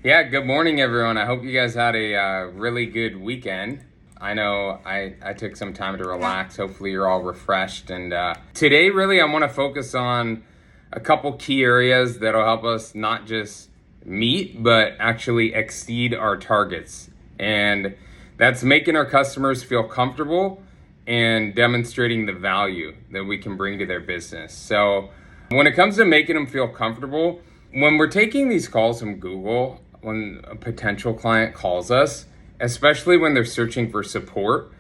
Yeah, good morning, everyone. I hope you guys had a really good weekend. I know I took some time to relax. Hopefully, you're all refreshed. And today, really, I want to focus on a couple key areas that'll help us not just meet, but actually exceed our targets. And that's making our customers feel comfortable and demonstrating the value that we can bring to their business. So, when it comes to making them feel comfortable, when we're taking these calls from Google, when a potential client calls us, especially when they're searching for support,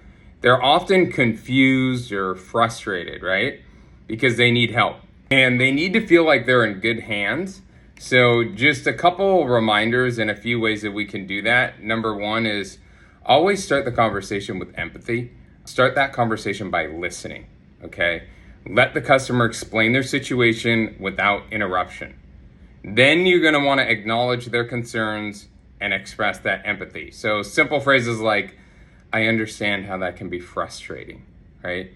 they're often confused or frustrated, right? Because they need help and they need to feel like they're in good hands. So just a couple reminders and a few ways that we can do that. Number one is always start the conversation with empathy. Start that conversation by listening, okay? Let the customer explain their situation without interruption. Then you're going to want to acknowledge their concerns and express that empathy. So simple phrases like, I understand how that can be frustrating, right?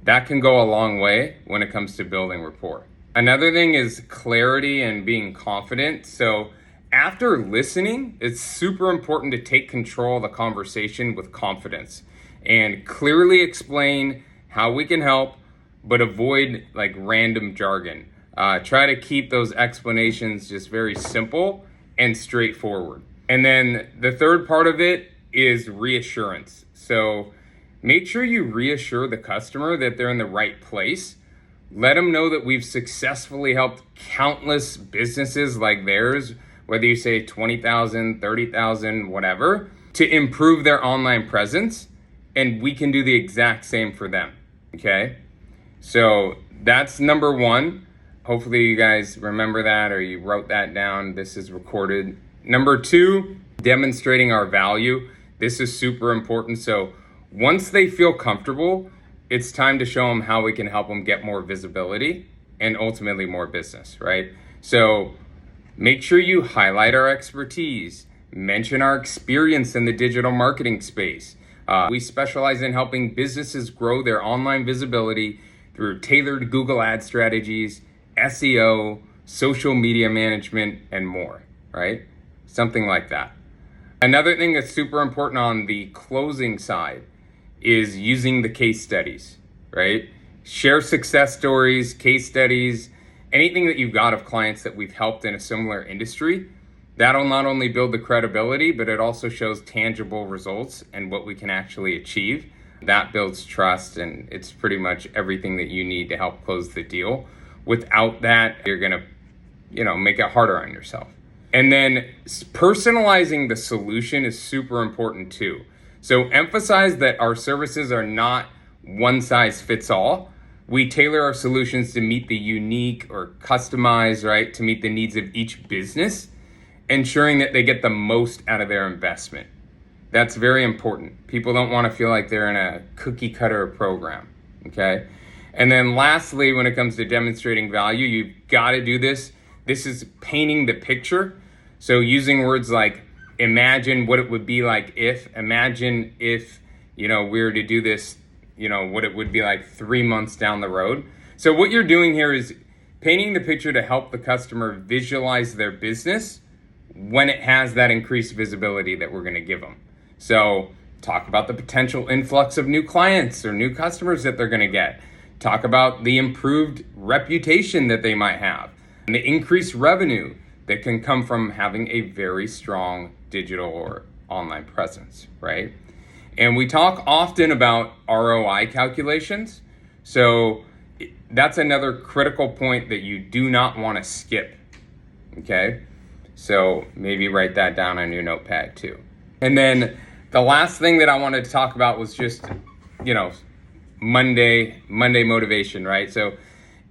That can go a long way when it comes to building rapport. Another thing is clarity and being confident. So after listening, it's super important to take control of the conversation with confidence and clearly explain how we can help, but avoid like random jargon. Try to keep those explanations just very simple and straightforward. And then the third part of it is reassurance. So make sure you reassure the customer that they're in the right place. Let them know that we've successfully helped countless businesses like theirs, whether you say 20,000, 30,000, whatever, to improve their online presence. And we can do the exact same for them, okay? So that's number one. Hopefully you guys remember that or you wrote that down. This is recorded. Number two, demonstrating our value. This is super important. So once they feel comfortable, it's time to show them how we can help them get more visibility and ultimately more business, right? So make sure you highlight our expertise, mention our experience in the digital marketing space. We specialize in helping businesses grow their online visibility through tailored Google ad strategies, SEO, social media management, and more, right? Something like that. Another thing that's super important on the closing side is using the case studies, right? Share success stories, case studies, anything that you've got of clients that we've helped in a similar industry. That'll not only build the credibility, but it also shows tangible results and what we can actually achieve. That builds trust, and it's pretty much everything that you need to help close the deal. Without that, you're going to, make it harder on yourself. And then personalizing the solution is super important too. So emphasize that our services are not one size fits all. We tailor our solutions to meet the unique or customized, right, to meet the needs of each business, ensuring that they get the most out of their investment. That's very important. People don't want to feel like they're in a cookie cutter program, okay? And then lastly, when it comes to demonstrating value, you've got to do this. This is painting the picture. So using words like imagine what it would be like imagine if, we were to do this, what it would be like 3 months down the road. So what you're doing here is painting the picture to help the customer visualize their business when it has that increased visibility that we're going to give them. So talk about the potential influx of new clients or new customers that they're going to get. Talk about the improved reputation that they might have and the increased revenue that can come from having a very strong digital or online presence, right? And we talk often about ROI calculations. So that's another critical point that you do not want to skip, okay? So maybe write that down on your notepad too. And then the last thing that I wanted to talk about was just, Monday motivation, right? So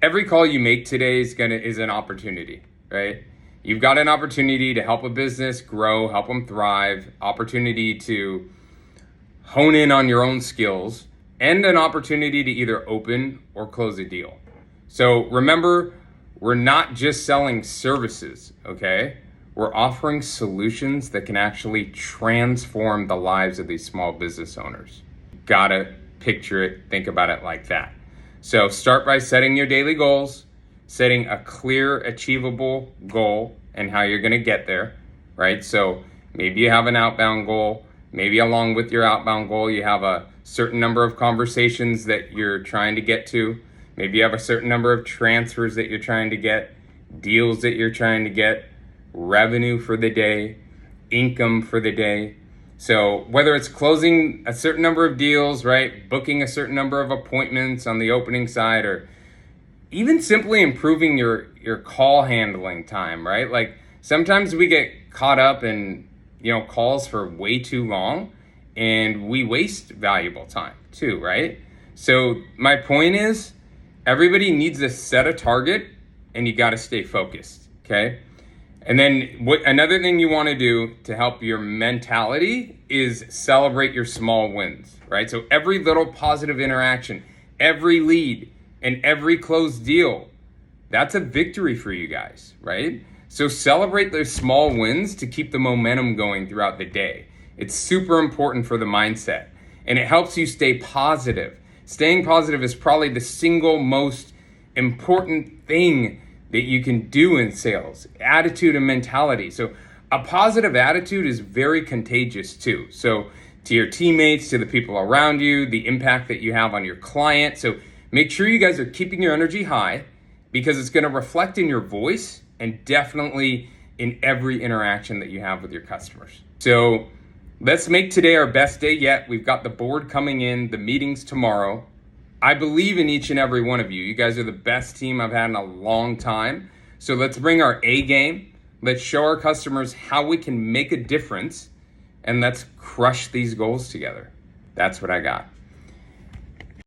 every call you make today is an opportunity, right? You've got an opportunity to help a business grow, help them thrive, opportunity to hone in on your own skills, and an opportunity to either open or close a deal. So remember, we're not just selling services, okay? We're offering solutions that can actually transform the lives of these small business owners. Gotta picture it, think about it like that. So start by setting your daily goals, setting a clear, achievable goal and how you're gonna get there. right? So maybe you have an outbound goal. Maybe along with your outbound goal, you have a certain number of conversations that you're trying to get to. Maybe you have a certain number of transfers that you're trying to get, deals that you're trying to get, revenue for the day, income for the day. So whether it's closing a certain number of deals, right, booking a certain number of appointments on the opening side, or even simply improving your call handling time, right? Like sometimes we get caught up in, calls for way too long and we waste valuable time too, right? So my point is everybody needs to set a target and you got to stay focused, okay? And then another thing you want to do to help your mentality is celebrate your small wins, right? So every little positive interaction, every lead, and every closed deal, that's a victory for you guys, right? So celebrate those small wins to keep the momentum going throughout the day. It's super important for the mindset, and it helps you stay positive. Staying positive is probably the single most important thing that you can do in sales, attitude and mentality. So a positive attitude is very contagious too. So to your teammates, to the people around you, the impact that you have on your client. So make sure you guys are keeping your energy high because it's going to reflect in your voice and definitely in every interaction that you have with your customers. So let's make today our best day yet. We've got the board coming in, the meetings tomorrow. I believe in each and every one of you. You guys are the best team I've had in a long time. So let's bring our A game. Let's show our customers how we can make a difference, and let's crush these goals together. That's what I got.